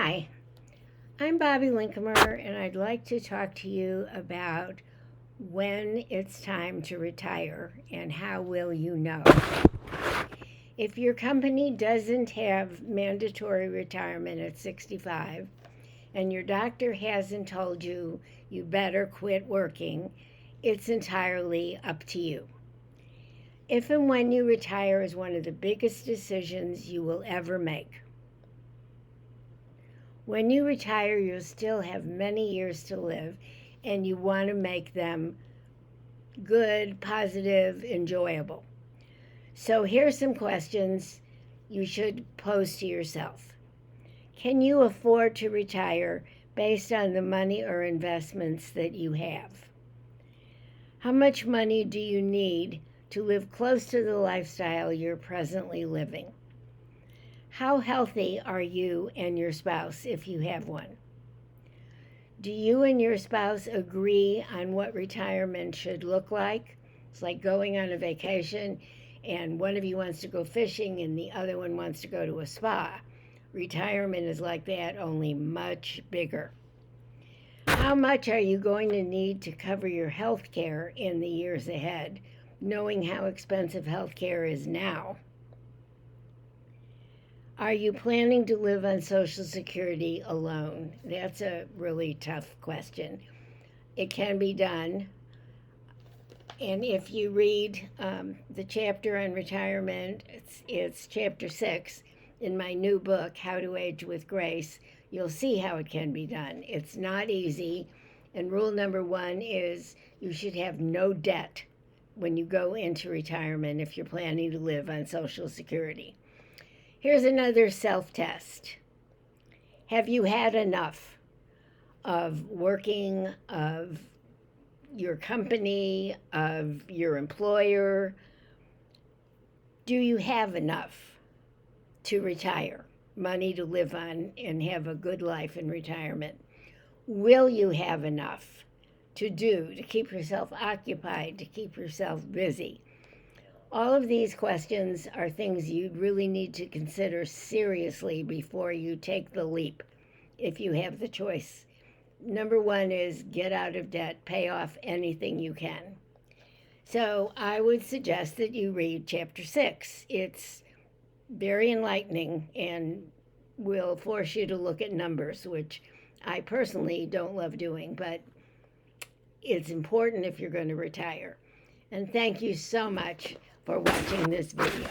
Hi, I'm Bobbi Linkemer, and I'd like to talk to you about when it's time to retire and how will you know. If your company doesn't have mandatory retirement at 65 and your doctor hasn't told you you better quit working, it's entirely up to you. If and when you retire is one of the biggest decisions you will ever make. When you retire, you'll still have many years to live, and you want to make them good, positive, enjoyable. So here's some questions you should pose to yourself. Can you afford to retire based on the money or investments that you have? How much money do you need to live close to the lifestyle you're presently living? How healthy are you and your spouse if you have one? Do you and your spouse agree on what retirement should look like? It's like going on a vacation and one of you wants to go fishing and the other one wants to go to a spa. Retirement is like that, only much bigger. How much are you going to need to cover your health care in the years ahead, knowing how expensive health care is now? Are you planning to live on Social Security alone? That's a really tough question. It can be done. And if you read the chapter on retirement, it's chapter 6 in my new book, How to Age with Grace, you'll see how it can be done. It's not easy. And rule number 1 is you should have no debt when you go into retirement if you're planning to live on Social Security. Here's another self-test. Have you had enough of working, of your company, of your employer? Do you have enough to retire, money to live on and have a good life in retirement? Will you have enough to keep yourself occupied, to keep yourself busy? All of these questions are things you really need to consider seriously before you take the leap, if you have the choice. Number 1 is get out of debt, pay off anything you can. So I would suggest that you read chapter 6. It's very enlightening and will force you to look at numbers, which I personally don't love doing, but it's important if you're going to retire. And thank you so much for watching this video.